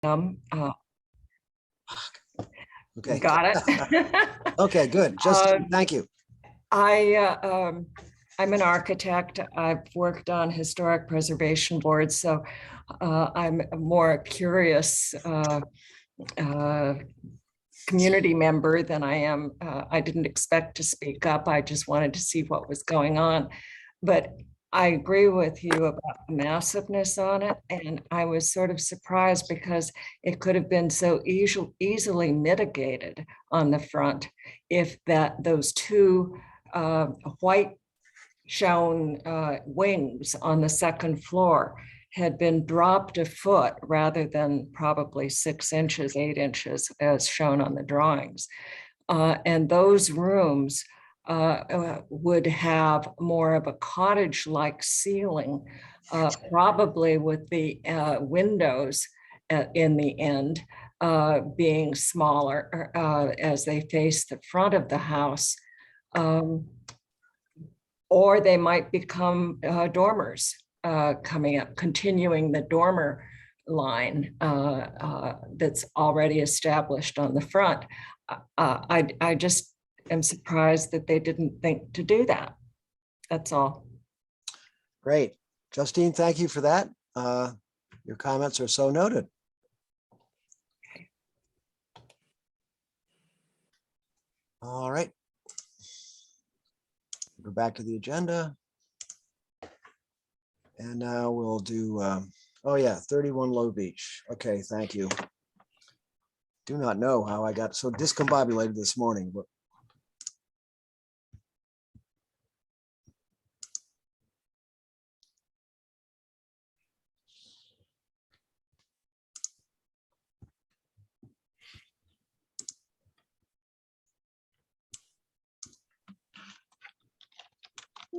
Uh, Okay. got it. Okay, good. Just thank you. I'm an architect. I've worked on historic preservation boards, so I'm a more curious community member than I am. I didn't expect to speak up. I just wanted to see what was going on. But I agree with you about the massiveness on it. And I was sort of surprised because it could have been so easily mitigated on the front if those two white shown wings on the second floor had been dropped a foot rather than probably 6 inches, 8 inches as shown on the drawings. And those rooms would have more of a cottage-like ceiling, probably with the windows in the end being smaller as they face the front of the house. Or they might become dormers coming up, continuing the dormer line that's already established on the front. I just am surprised that they didn't think to do that. That's all. Great. Justine, thank you for that. Your comments are so noted. Okay. All right. Go back to the agenda. And now we'll do, oh yeah, 31 Low Beach. Okay, thank you. Do not know how I got so discombobulated this morning, but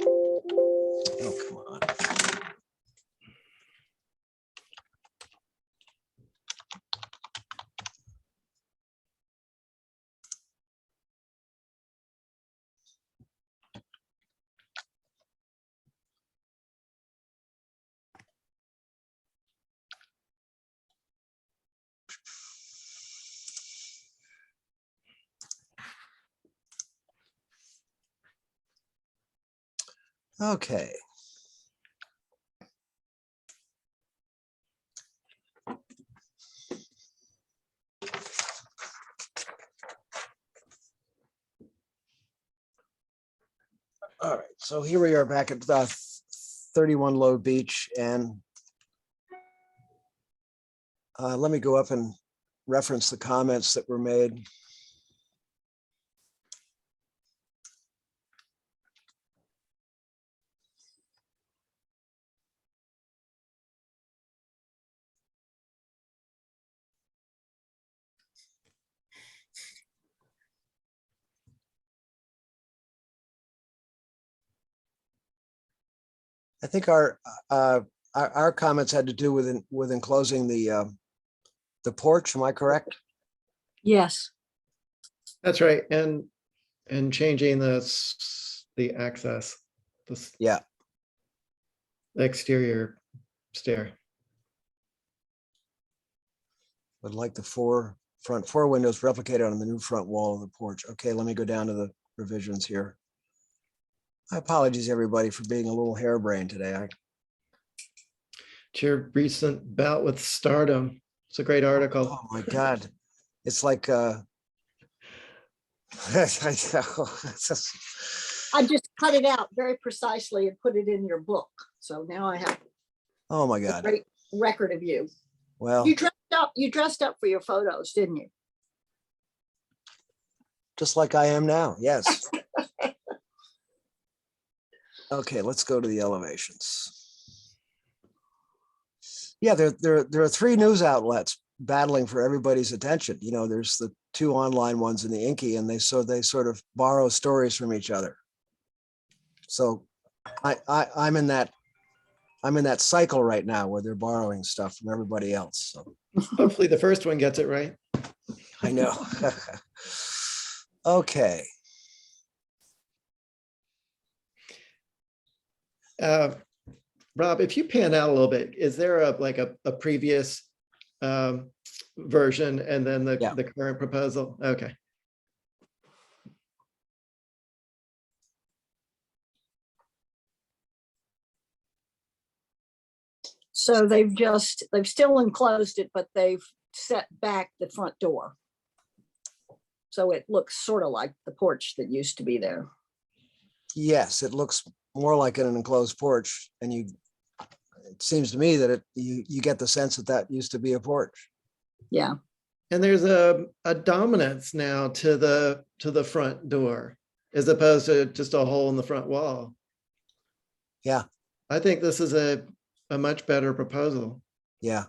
oh, come on. Okay. All right, so here we are back at 31 Low Beach, and let me go up and reference the comments that were made. I think our comments had to do with enclosing the porch. Am I correct? Yes. That's right. And changing the access, Yeah. the exterior stair. Would like the front four windows replicated on the new front wall of the porch. Okay, let me go down to the revisions here. My apologies, everybody, for being a little harebrained today. It's your recent bout with stardom. It's a great article. Oh my God. It's like I just cut it out very precisely and put it in your book. So now I have oh my a God. great record of you. Well, You dressed up for your photos, didn't you? just like I am now. Yes. Okay, let's go to the elevations. Yeah, there are 3 news outlets battling for everybody's attention. You know, there's the 2 online ones in the Inky, and they sort of borrow stories from each other. So I'm in that cycle right now where they're borrowing stuff from everybody else. So Hopefully the first one gets it right. I know. Okay. Rob, if you pan out a little bit, is there a previous version and then Yeah. the current proposal? Okay. So they've still enclosed it, but they've set back the front door. So it looks sort of like the porch that used to be there. Yes, it looks more like an enclosed porch, and it seems to me that you get the sense that that used to be a porch. Yeah. And there's a dominance now to the front door as opposed to just a hole in the front wall. Yeah, I think this is a much better proposal. yeah.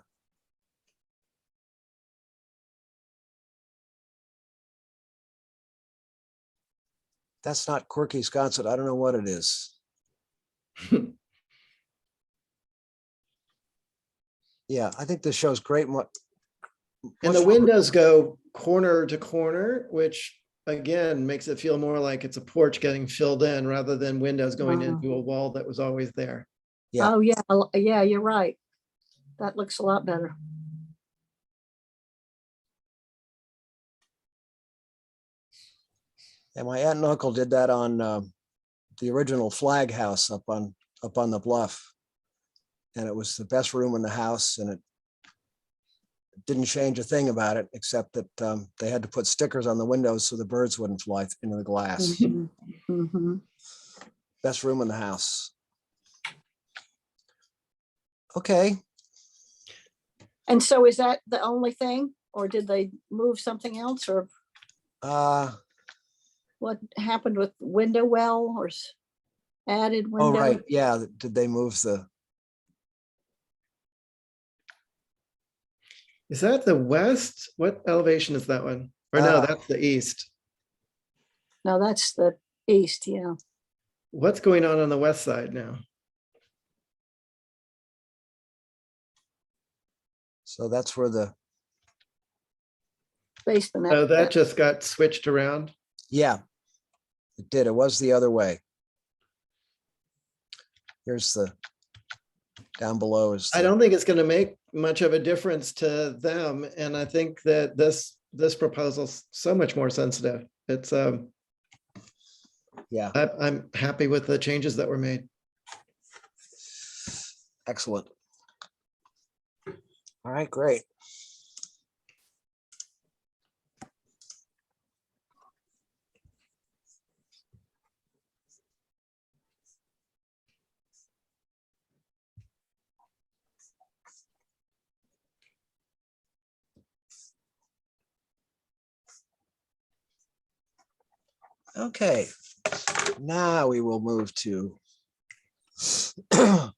That's not quirky Sconset. I don't know what it is. Yeah, I think this shows great. And the windows go corner to corner, which again makes it feel more like it's a porch getting filled in rather than windows going into a wall that was always there. Yeah. Oh, yeah. Yeah, you're right. That looks a lot better. And my aunt and uncle did that on the original Flag House up on the bluff. And it was the best room in the house, and it didn't change a thing about it, except that they had to put stickers on the windows so the birds wouldn't fly into the glass. Mhm. Mhm. Best room in the house. Okay. And so is that the only thing, or did they move something else, or what happened with window well or added Oh, window? right. Yeah. Did they move the? Is that the west? What elevation is that one? Or no, that's the east. No, that's the east, yeah. What's going on the west side now? So that's where the, Basement. Oh, that just got switched around. yeah, it did. It was the other way. Here's the, down below is. I don't think it's going to make much of a difference to them. And I think that this proposal's so much more sensitive. It's Yeah, I'm happy with the changes that were made. excellent. All right, great. Okay, now we will move to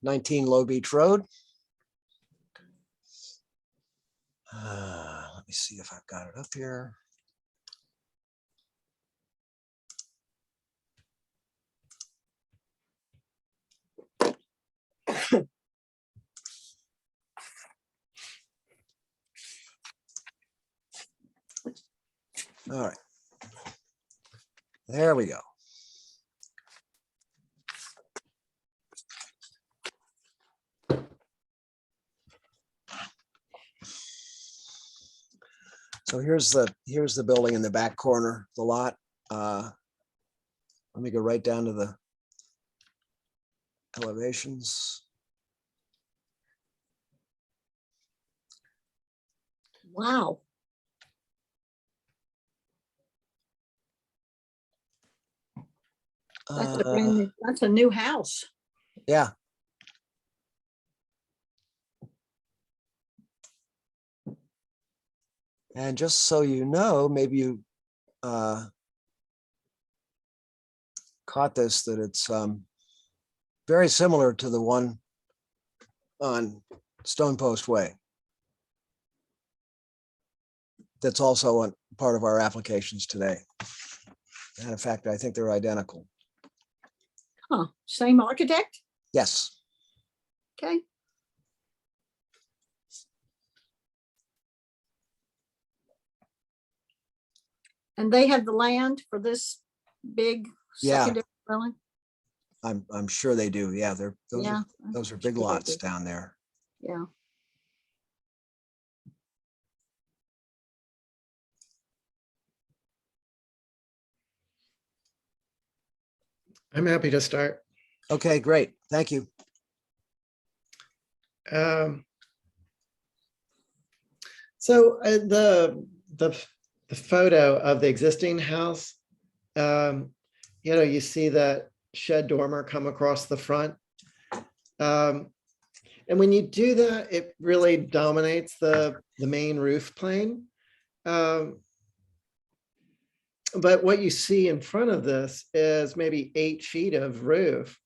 19 Low Beach Road. Let me see if I've got it up here. All right. There we go. So here's the building in the back corner, the lot. Let me go right down to the elevations. Wow. That's a new house. Yeah. And just so you know, maybe you caught this, that it's very similar to the one on Stone Post Way. That's also a part of our applications today. And in fact, I think they're identical. Huh, same architect? Yes. Okay. And they have the land for this big Yeah. secondary dwelling? I'm sure they do. Yeah, those Yeah, are I'm big sure they lots do. down there. Yeah. I'm happy to start. Okay, great. Thank you. So the photo of the existing house, you see that shed dormer come across the front. And when you do that, it really dominates the main roof plane. But what you see in front of this is maybe 8 feet of roof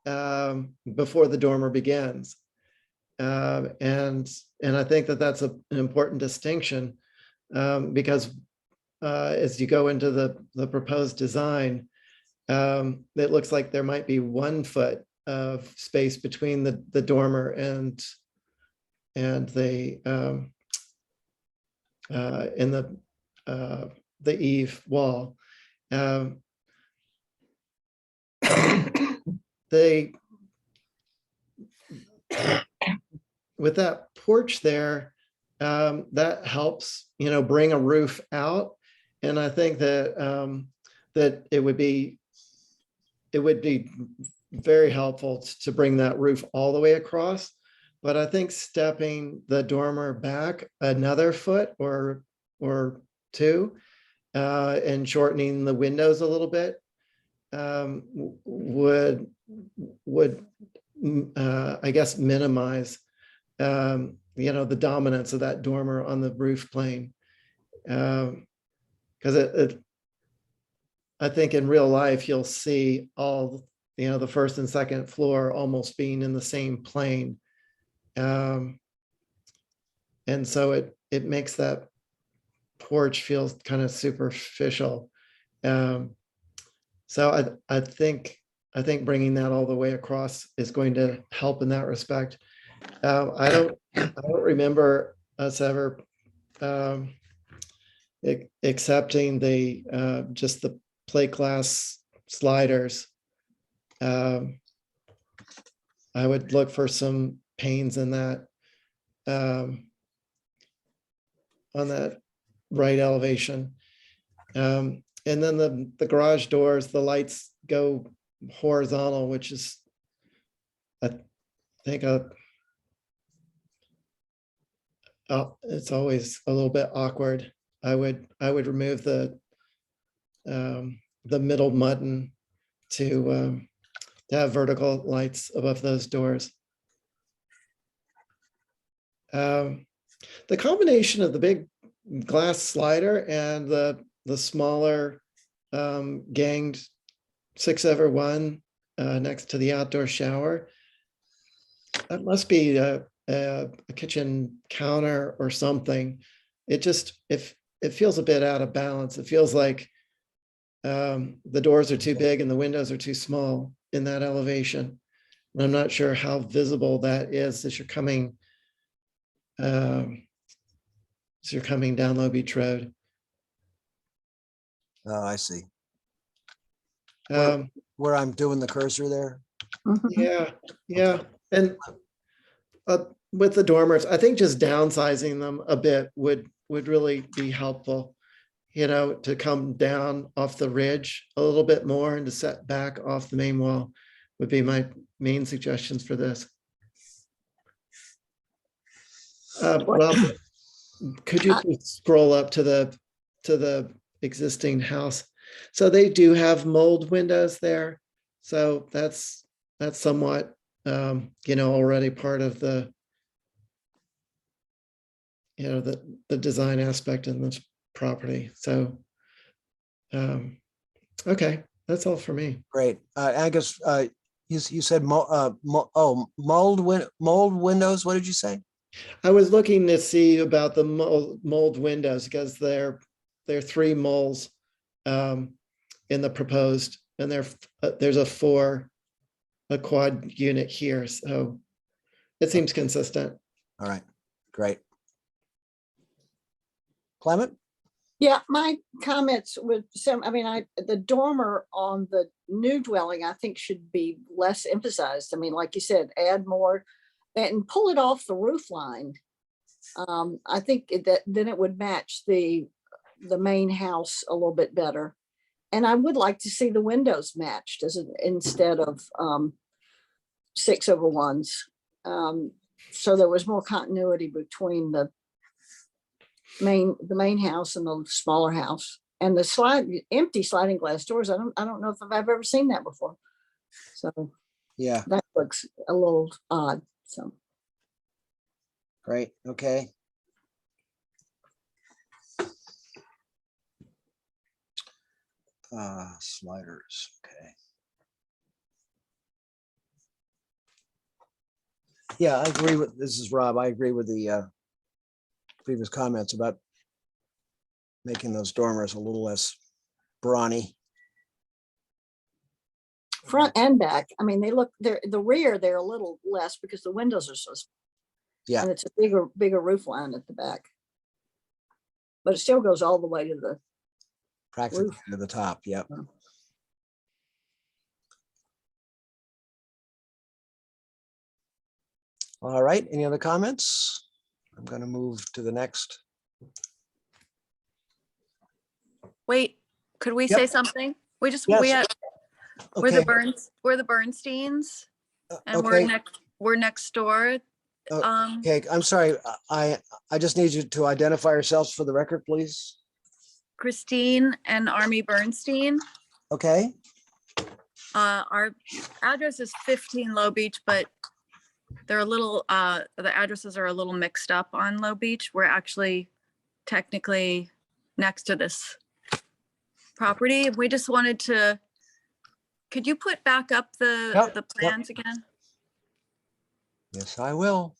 before the dormer begins. And I think that that's an important distinction because as you go into the proposed design, it looks like there might be 1 foot of space between the dormer and the in the eave wall. They with that porch there, that helps, bring a roof out. And I think that that it would be very helpful to bring that roof all the way across. But I think stepping the dormer back another foot or 2 and shortening the windows a little bit would I guess minimize the dominance of that dormer on the roof plane. Because I think in real life you'll see all the first and second floor almost being in the same plane. And so it makes that porch feel kind of superficial. So I think bringing that all the way across is going to help in that respect. I don't remember us ever accepting the just the plate glass sliders. I would look for some panes in that on that right elevation. And then the garage doors, the lights go horizontal, which is, I think, it's always a little bit awkward. I would remove the middle mutton to have vertical lights above those doors. The combination of the big glass slider and the smaller ganged 6/1 next to the outdoor shower, that must be a kitchen counter or something. It feels a bit out of balance. It feels like the doors are too big and the windows are too small in that elevation. And I'm not sure how visible that is as you're coming down Low Beach Road. Oh, I see. Um, Where I'm doing the cursor there. yeah. And with the dormers, I think just downsizing them a bit would really be helpful, to come down off the ridge a little bit more and to set back off the main wall would be my main suggestions for this. Well, could you please scroll up to the existing house? So they do have mold windows there. So that's somewhat, already part of the, the design aspect in this property. So, okay, that's all for me. Great. Angus, you said mold windows. What did you say? I was looking to see about the mold windows because there are 3 molds in the proposed, and there's a quad unit here, so it seems consistent. All right, great. Clement? Yeah, my comments would the dormer on the new dwelling, I think, should be less emphasized. I mean, like you said, add more and pull it off the roof line. I think that then it would match the main house a little bit better. And I would like to see the windows matched instead of 6/1s. So there was more continuity between the main house and the smaller house. And the empty sliding glass doors, I don't know if I've ever seen that before. So Yeah, that looks a little odd, so. great. Okay. Sliders. Okay. Yeah, I agree with, this is Rob. I agree with the previous comments about making those dormers a little less brawny. Front and back, I mean, the rear, they're a little less because the windows are so small. Yeah. And it's a bigger roof line at the back. But it still goes all the way to the, Practically Roof. to the top. Yep. Yeah. All right. Any other comments? I'm going to move to the next. Wait, could we Yep. say something? We Yes. had, we're the Okay. Bernsteins and Okay. we're next door. Okay. I'm sorry. I just need you to identify yourselves for the record, please. Christine and Army Bernstein. Okay. Our address is 15 Low Beach, but they're a little, the addresses are a little mixed up on Low Beach. We're actually technically next to this property. We just wanted to, could you put back up Yep, the yep. plans again? Yes, I will.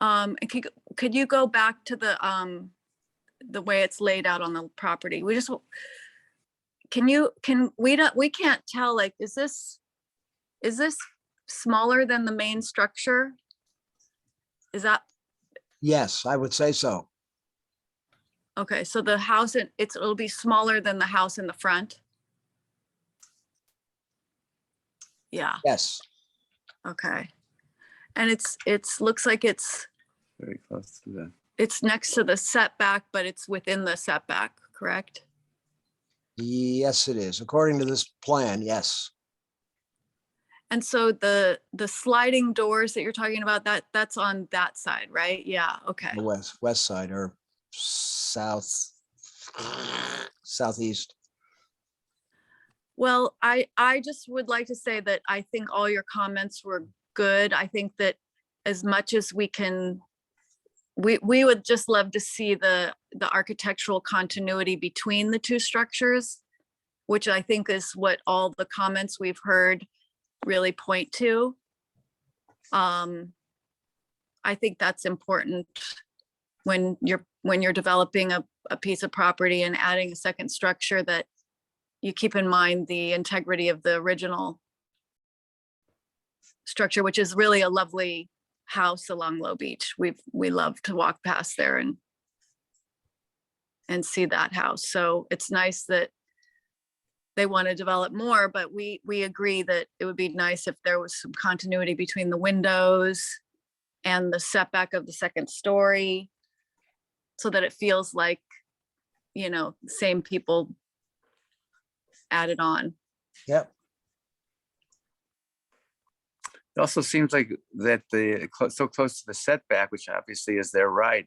And could you go back to the way it's laid out on the property? We just, we can't tell, like, is this smaller than the main structure? Is that, Yes, I would say so. okay, so the house, it'll be smaller than the house in the front? Yeah, Yes. okay. And looks like it's Very close to the, it's next to the setback, but it's within the setback, correct? Yes, it is. According to this plan, yes. And so the sliding doors that you're talking about, that's on that side, right? Yeah, okay. The west side or southeast. Well, I just would like to say that I think all your comments were good. I think that as much as we can, we would just love to see the architectural continuity between the two structures, which I think is what all the comments we've heard really point to. I think that's important when you're developing a piece of property and adding a second structure, that you keep in mind the integrity of the original structure, which is really a lovely house along Low Beach. We love to walk past there and see that house. So it's nice that they want to develop more, but we agree that it would be nice if there was some continuity between the windows and the setback of the second story, so that it feels like, same people added on. Yep. it also seems like that so close to the setback, which obviously is their right.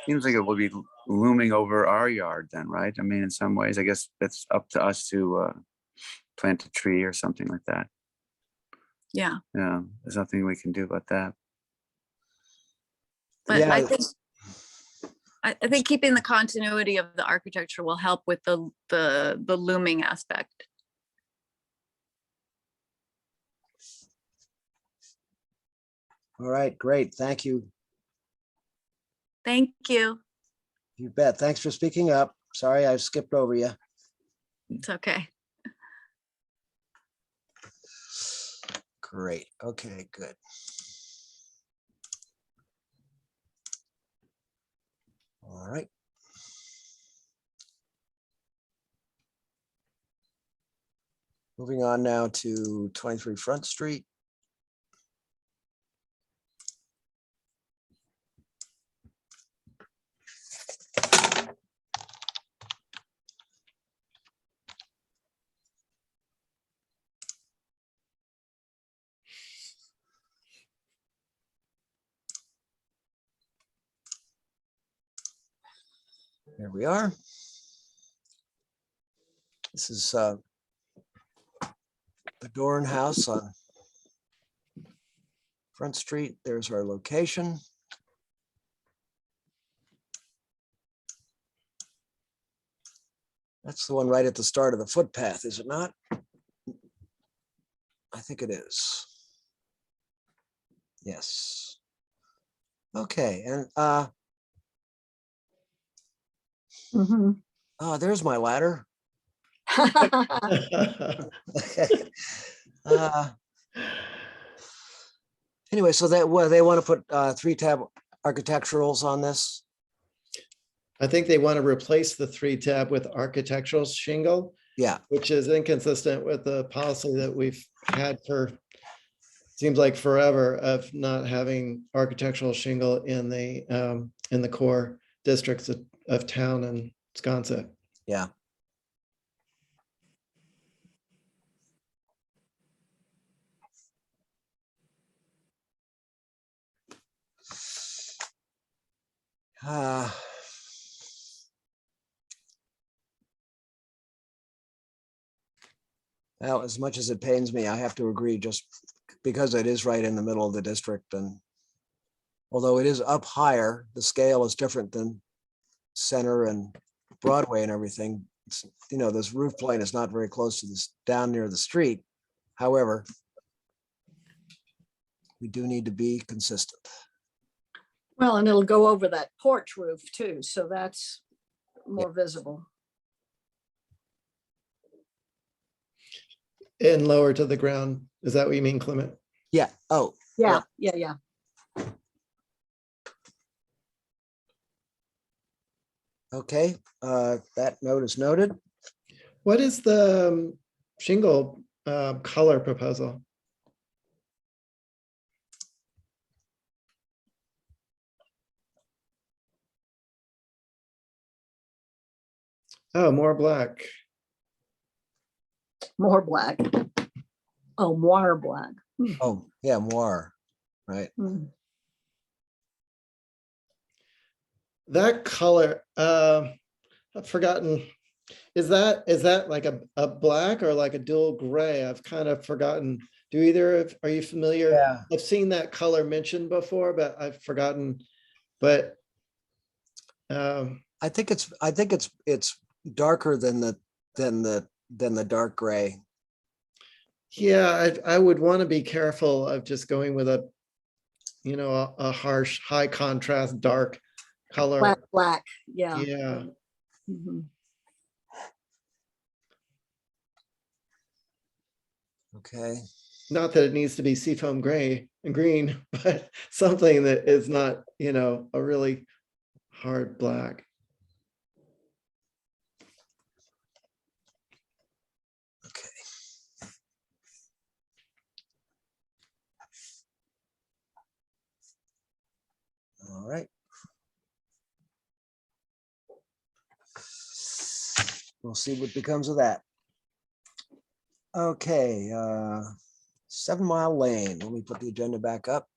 Seems like it will be looming over our yard then, right? I mean, in some ways, I guess that's up to us to plant a tree or something like that. Yeah, Yeah, there's nothing we can do about that. but Yeah. I think keeping the continuity of the architecture will help with the looming aspect. All right, great. Thank you. Thank you. You bet. Thanks for speaking up. Sorry, I skipped over you. It's okay. Great. Okay, good. All right. Moving on now to 23 Front Street. Here we are. This is the Dorn House on Front Street. There's our location. That's the one right at the start of the footpath, is it not? I think it is. Yes. Okay, and Mhm. oh, there's my ladder. uh, anyway, so that well, they want to put 3-tab architecturals on this. I think they want to replace the 3-tab with architectural shingle, Yeah, which is inconsistent with the policy that we've had for, seems like forever, of not having architectural shingle in the core districts of town and Sconset. yeah. Uh, well, as much as it pains me, I have to agree, just because it is right in the middle of the district, and although it is up higher, the scale is different than Center and Broadway and everything. It's, you know, this roof plane is not very close to this, down near the street. However, we do need to be consistent. Well, and it'll go over that porch roof too, so that's more visible. And lower to the ground. Is that what you mean, Clement? Yeah. Oh, Yeah, yeah. okay. That note is noted. What is the shingle color proposal? Oh, more black. More black. Oh, more black. Oh, yeah, more, right? Hmm. That color, I've forgotten. Is that like a black or like a dual gray? I've kind of forgotten. Do either of, are you familiar? Yeah. I've seen that color mentioned before, but I've forgotten. But I think it's darker than the dark gray. yeah, I would want to be careful of just going with a, you know, a harsh, high contrast, dark color. Black, yeah. Yeah. Mhm. Okay. Not that it needs to be seafoam gray and green, but something that is not, you know, a really hard black. Okay. All right. We'll see what becomes of that. Okay, 7 Mile Lane. Let me put the agenda back up.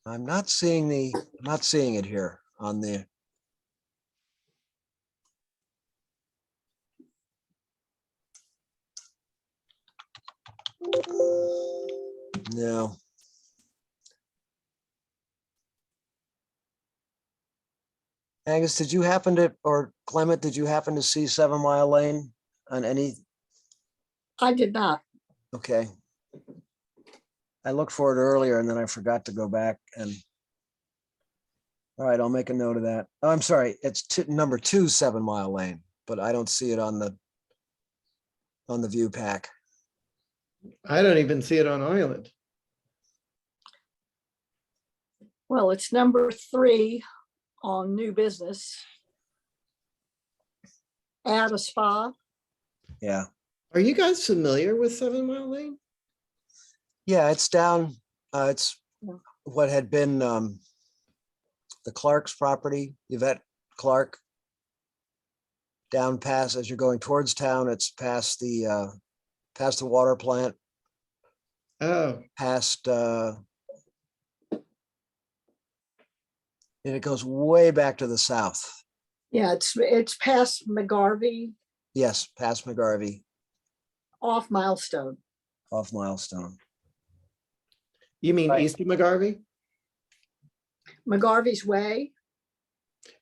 I'm not seeing it here on the. No. Angus, did you happen to, or Clement, did you happen to see 7 Mile Lane on any? I did not. Okay. I looked for it earlier and then I forgot to go back and. All right, I'll make a note of that. Oh, I'm sorry, it's number 2, 7 Mile Lane, but I don't see it on the view pack. I don't even see it on Island. Well, it's number 3 on new business. Add a spa. Yeah, Are you guys familiar with 7 Mile Lane? yeah, it's down, it's Yeah. what had been the Clark's property, Yvette Clark. Down past, as you're going towards town, it's past the water plant, Oh, past and it goes way back to the south. Yeah, it's past McGarvey, Yes, past McGarvey, off Milestone. off Milestone. you mean Right. east of McGarvey? McGarvey's Way.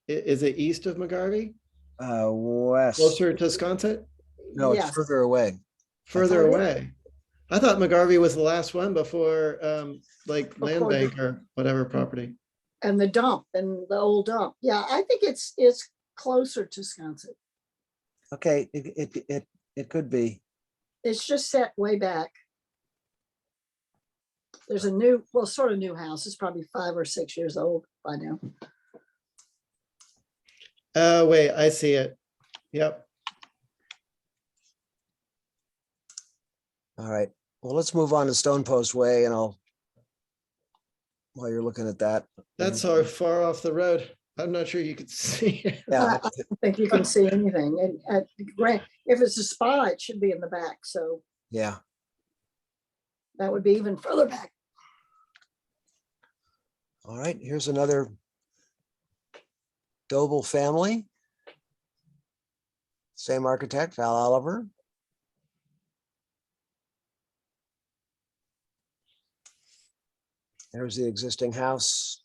Is it east of McGarvey? West. Closer to Sconset? No, it's Yes. further away. Further Oh, it is? away? I thought McGarvey was the last one before like Land Before the- Bank or whatever property. And the dump and the old dump. Yeah, I think it's closer to Sconset. Okay, it could be. It's just set way back. There's a new, well, sort of new house. It's probably 5 or 6 years old by now. Oh, wait, I see it. Yep. All right. Well, let's move on to Stone Post Way and while you're looking at that. That's so far off the road. I'm not sure you could see it. Yeah, I don't think you can see anything. And if it's a spa, it should be in the back. So yeah. that would be even further back. All right, here's another Doble family. Same architect, Val Oliver. There's the existing house.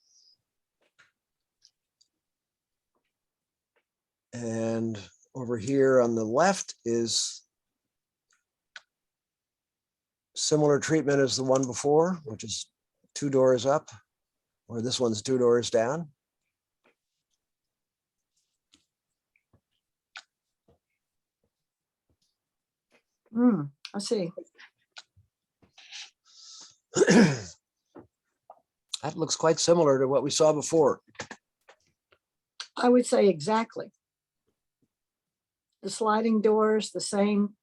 And over here on the left is similar treatment as the one before, which is 2 doors up, or this one's 2 doors down. I see. That looks quite similar to what we saw before. I would say exactly. The sliding doors, the same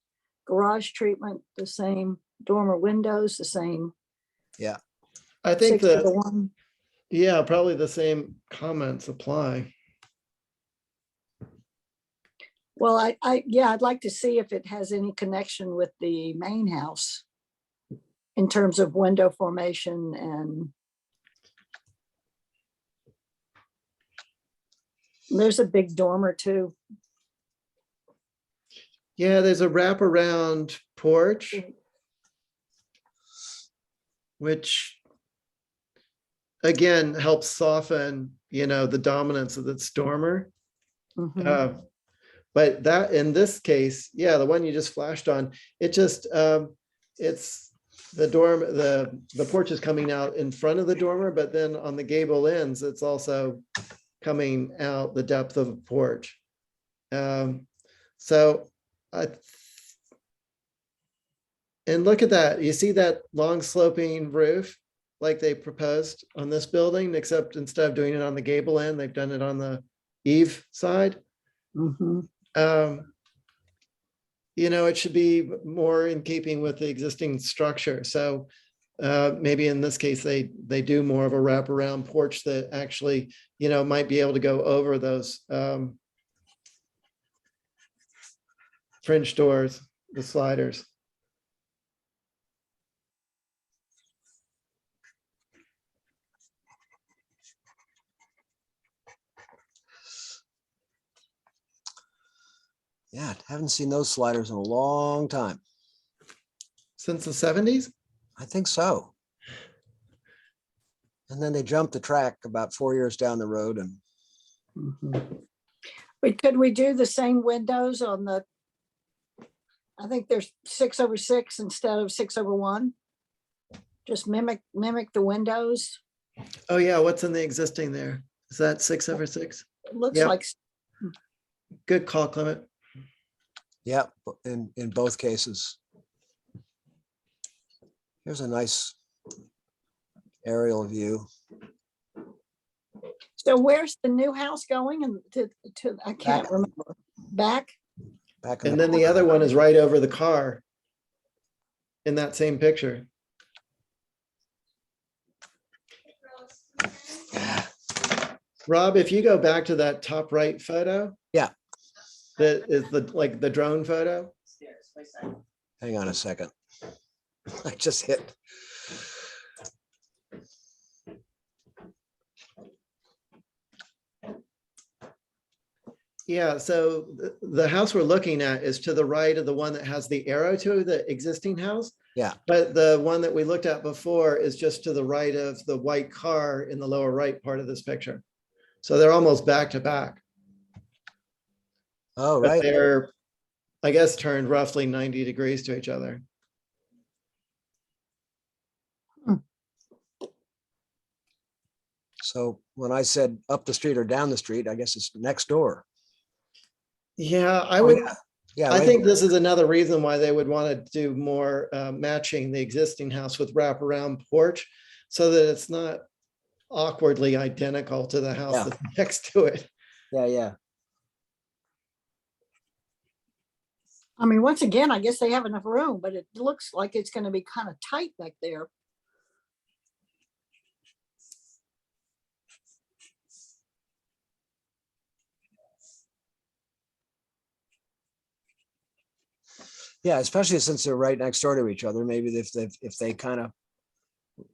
garage treatment, the same dormer windows, the same Yeah. I think 6 to the that, 1. yeah, probably the same comments apply. Well, I'd like to see if it has any connection with the main house in terms of window formation and there's a big dormer too. Yeah, there's a wraparound porch, which again helps soften, the dominance of the dormer. Mhm. But that in this case, yeah, the one you just flashed on, it just it's the the porch is coming out in front of the dormer, but then on the gable ends, it's also coming out the depth of the porch. So and look at that. You see that long sloping roof like they proposed on this building, except instead of doing it on the gable end, they've done it on the eave side. Mhm. It should be more in keeping with the existing structure. So maybe in this case, they do more of a wraparound porch that actually, might be able to go over those French doors, the sliders. Yeah, haven't seen those sliders in a long time. Since the 70s? I think so. And then they jumped the track about 4 years down the road and Mhm. But could we do the same windows on the, I think there's 6/6 instead of 6/1? Just mimic the windows. Oh, yeah, what's in the existing there? Is that 6/6? It looks Yep. like, Good call, Clement. Yeah, in both cases. Here's a nice aerial view. so where's the new house going? And I can't Back. remember. Back? Back in And then the other one is right over the car in that same picture. Rob, if you go back to that top right photo. Yeah. That is the drone photo. Hang on a second. I just hit. Yeah, so the house we're looking at is to the right of the one that has the arrow to the existing house. Yeah. But the one that we looked at before is just to the right of the white car in the lower right part of this picture. So they're almost back to back. Oh, But right. they're, I guess, turned roughly 90 degrees to each other. So when I said up the street or down the street, I guess it's next door. Yeah, I Oh, would. yeah. Yeah, I right think here. this is another reason why they would want to do more matching the existing house with wraparound porch, so that it's not awkwardly identical to the house Yeah. that's next to it. Yeah. I mean, once again, I guess they have enough room, but it looks like it's going to be kind of tight back there. Yeah, especially since they're right next door to each other. Maybe if they kind of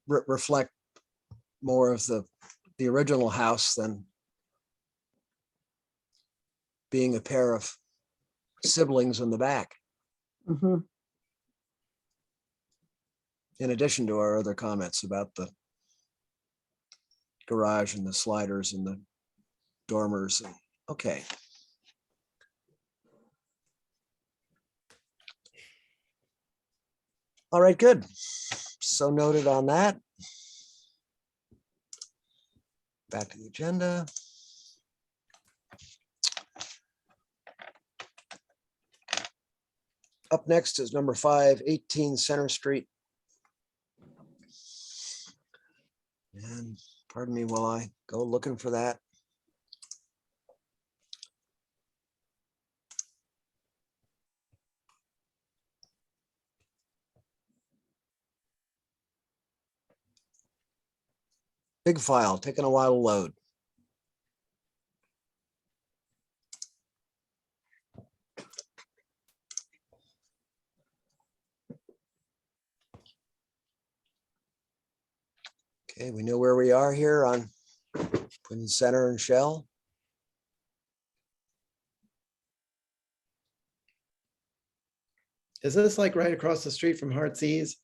reflect more of the original house than being a pair of siblings in the back, Mhm. in addition to our other comments about the garage and the sliders and the dormers. And okay. All right, good. So noted on that. Back to the agenda. Up next is number 5, 18 Center Street. And pardon me while I go looking for that. Big file, taking a while to load. Okay, we know where we are here on Twin Center and Shell. Is this like right across the street from Heartsease?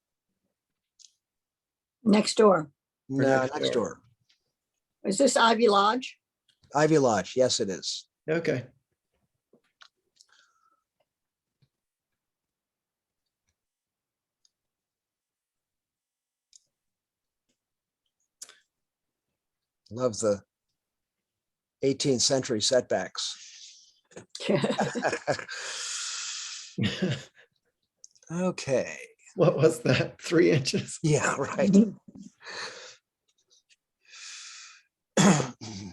Next door. No, next next door. door. Is this Ivy Lodge? Ivy Lodge, yes, it is. Okay. Love the 18th century setbacks. Okay. What was that? 3 inches? Yeah, right.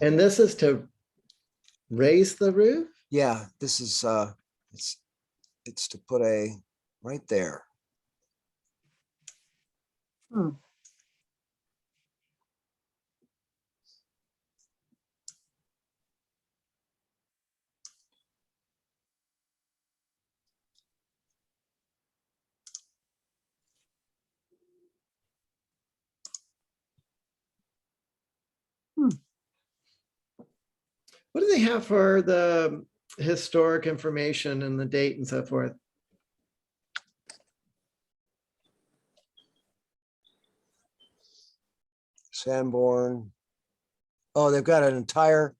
And this is to raise the roof? Yeah, this is it's to put a right there. Hmm. What do they have for the historic information and the date and so forth? Sanborn. Oh, they've got an entire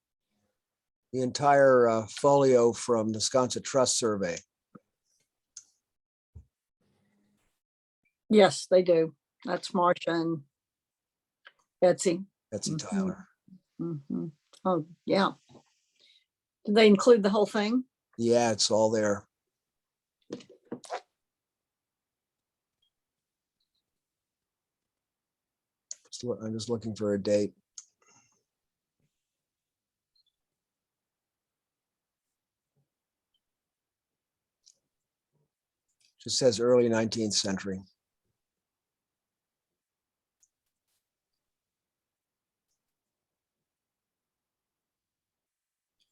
the entire folio from the Sconset Trust Survey. Yes, they do. That's Marcia and Betsy. Betsy Mhm. Tyler. Mhm. Oh, yeah. Did they include the whole thing? Yeah, it's all there. I'm just looking for a date. Just says early 19th century.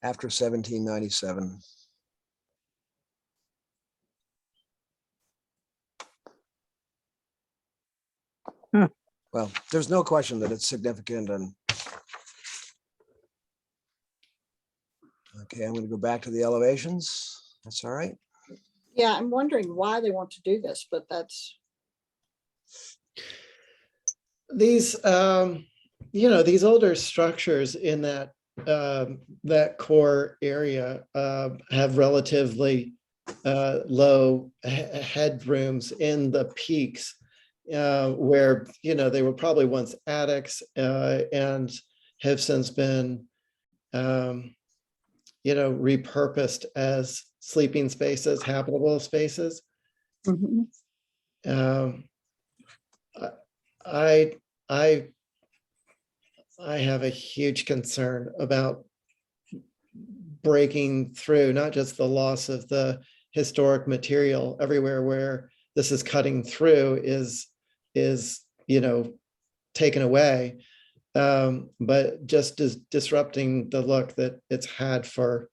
After 1797. Well, there's no question that it's significant, and okay, I'm going to go back to the elevations. That's all right. Yeah, I'm wondering why they want to do this, but that's, These, these older structures in that core area have relatively low headrooms in the peaks, where, they were probably once attics and have since been, repurposed as sleeping spaces, habitable spaces. Mhm. Um, I, I, I have a huge concern about breaking through, not just the loss of the historic material everywhere where this is cutting through is, taken away, but just disrupting the look that it's had for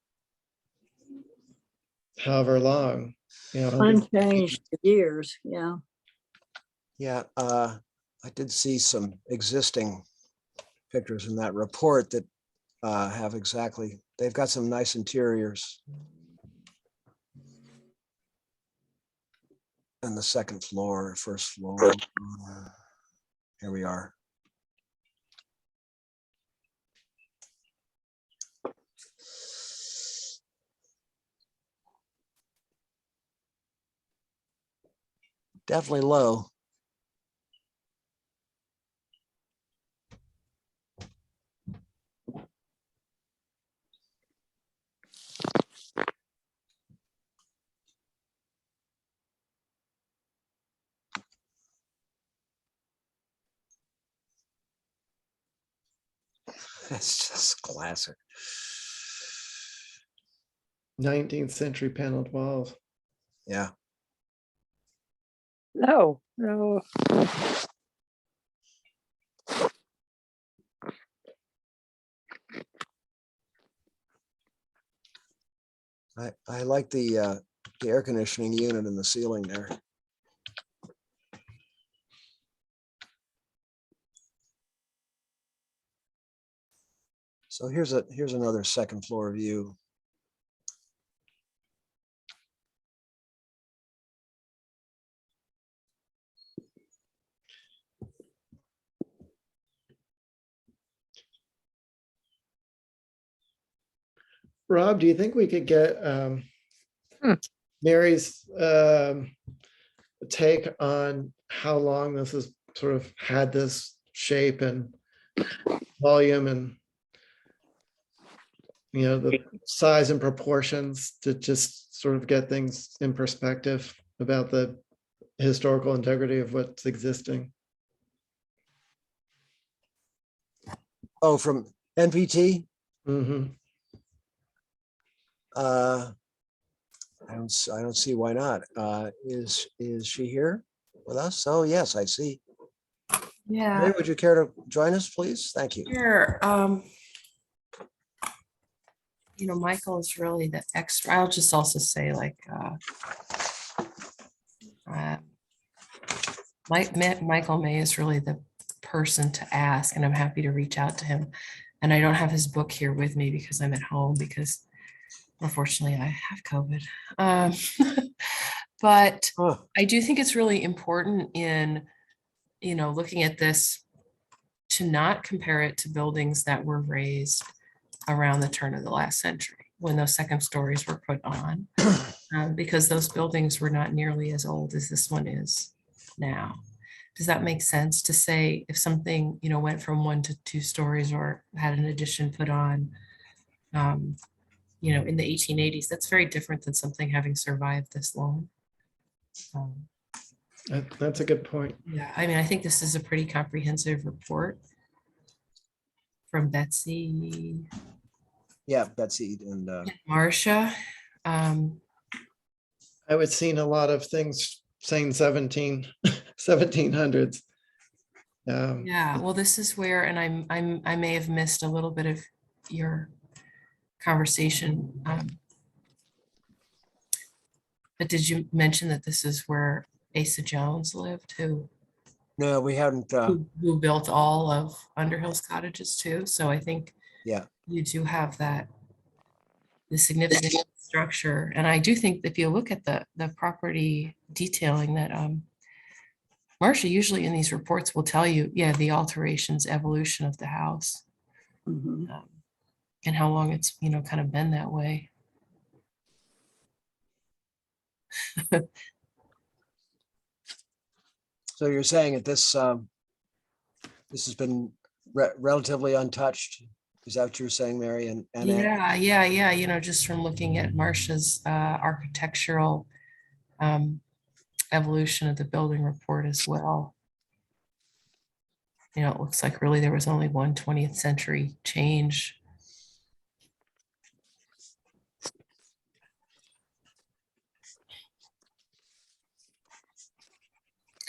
however long, Unchanged for years, yeah. Yeah, I did see some existing pictures in that report that have exactly, they've got some nice interiors. And the second floor, first floor. Here we are. Definitely low. It's just classic. 19th century paneled walls. Yeah. No, no. I like the air conditioning unit in the ceiling there. So here's another second floor view. Rob, do you think we could get Mary's take on how long this has sort of had this shape and volume and the size and proportions to just sort of get things in perspective about the historical integrity of what's existing? Oh, from NPT? Mm-hmm. I don't see why not. Is she here with us? Oh, yes, I see. Yeah, Mary, would you care to join us, please? Thank you. sure. Michael is really the expert. I'll just also say Michael May is really the person to ask, and I'm happy to reach out to him. And I don't have his book here with me because I'm at home because unfortunately I have COVID. But Huh. I do think it's really important in, looking at this to not compare it to buildings that were raised around the turn of the last century when those second stories were put on, because those buildings were not nearly as old as this one is now. Does that make sense to say if something, went from 1 to 2 stories or had an addition put on, in the 1880s, that's very different than something having survived this long. That's a good point. Yeah, I mean, I think this is a pretty comprehensive report from Betsy Yeah, Betsy and and Marcia. I was seeing a lot of things saying 1700s. Yeah, well, this is where, and I may have missed a little bit of your conversation. But did you mention that this is where Asa Jones lived, who no, we haven't. who built all of Underhill's cottages too? So I think Yeah, you do have that, the significant structure. And I do think if you look at the property detailing that Marcia usually in these reports will tell you, yeah, the alterations, evolution of the house, Mhm. and how long it's, kind of been that way. so you're saying that this has been relatively untouched. Is that what you're saying, Mary? And Ed? Yeah. Just from looking at Marcia's architectural evolution of the building report as well. It looks like really there was only one 20th century change.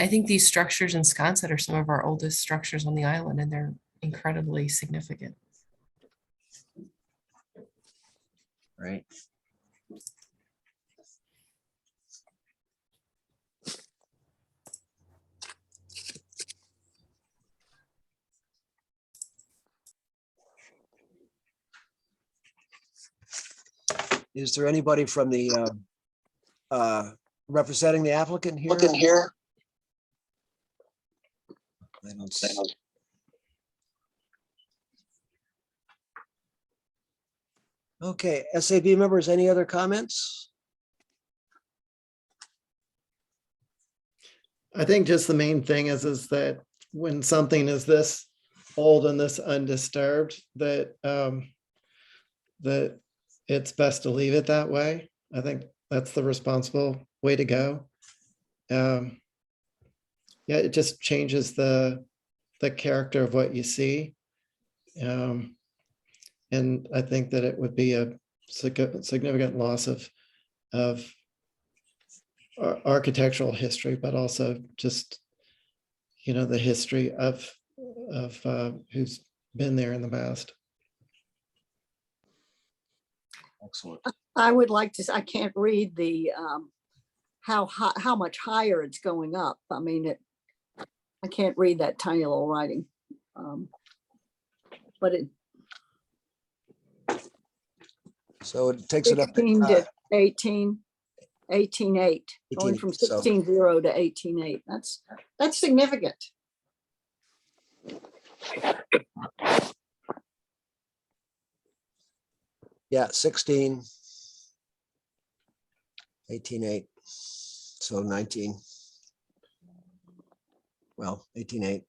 I think these structures in Sconset are some of our oldest structures on the island, and they're incredibly significant. Right. Is there anybody from the representing the applicant here? I don't see. Okay, SAB members, any other comments? I think just the main thing is that when something is this old and this undisturbed, that that it's best to leave it that way. I think that's the responsible way to go. Yeah, it just changes the character of what you see. And I think that it would be a significant loss of architectural history, but also just, the history of who's been there in the past. Excellent. I would like to, I can't read the, how much higher it's going up. I mean, I can't read that tiny little writing. But it. So it takes it up 16 to to 18, 18.8, going from 18.8, so- 16.0 to 18.8. That's significant. yeah, 16, 18.8, so 19. Well, 18.8.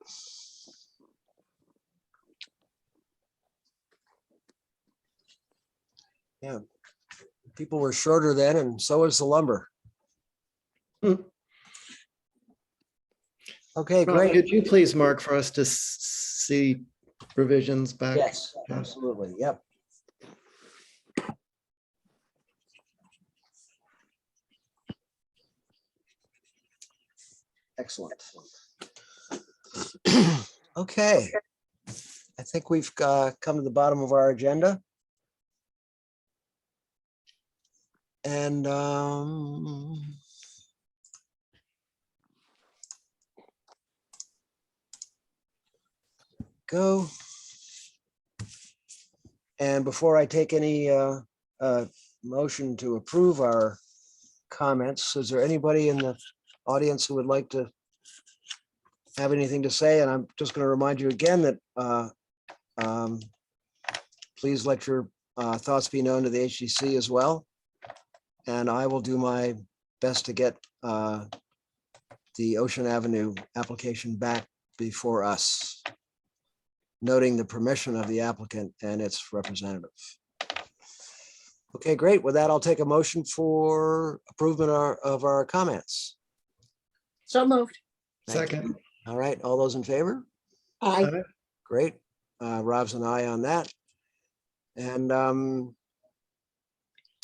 Yeah, people were shorter then, and so is the lumber. Hmm. Okay, Rob, great. could you please mark for us to see revisions back? Yes, Yeah. absolutely. Yep. Excellent. Okay. I think we've come to the bottom of our agenda. And go. And before I take any motion to approve our comments, is there anybody in the audience who would like to have anything to say? And I'm just going to remind you again that please let your thoughts be known to the HDC as well. And I will do my best to get the Ocean Avenue application back before us, noting the permission of the applicant and its representative. Okay, great. With that, I'll take a motion for approval of our comments. So moved. Thank you. Second. All right, all those in favor? I, Aye. Great. Rob's an aye on that. And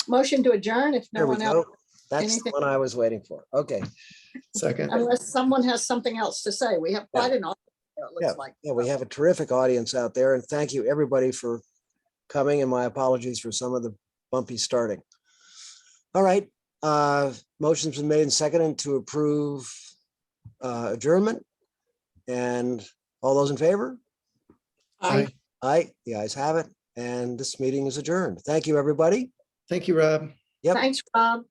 motion to adjourn if no there we one else, go. That's the anything- one I was waiting for. Okay. Second. unless someone has something else to say. We have quite an audience, it looks like. Yeah, we have a terrific audience out there, and thank you, everybody, for coming, and my apologies for some of the bumpy starting. All right, motion's been made and seconded to approve adjournment. And all those in favor? I, Aye, the ayes have it, and this meeting is adjourned. Thank you, everybody. Thank you, Rob. Yep. thanks, Rob.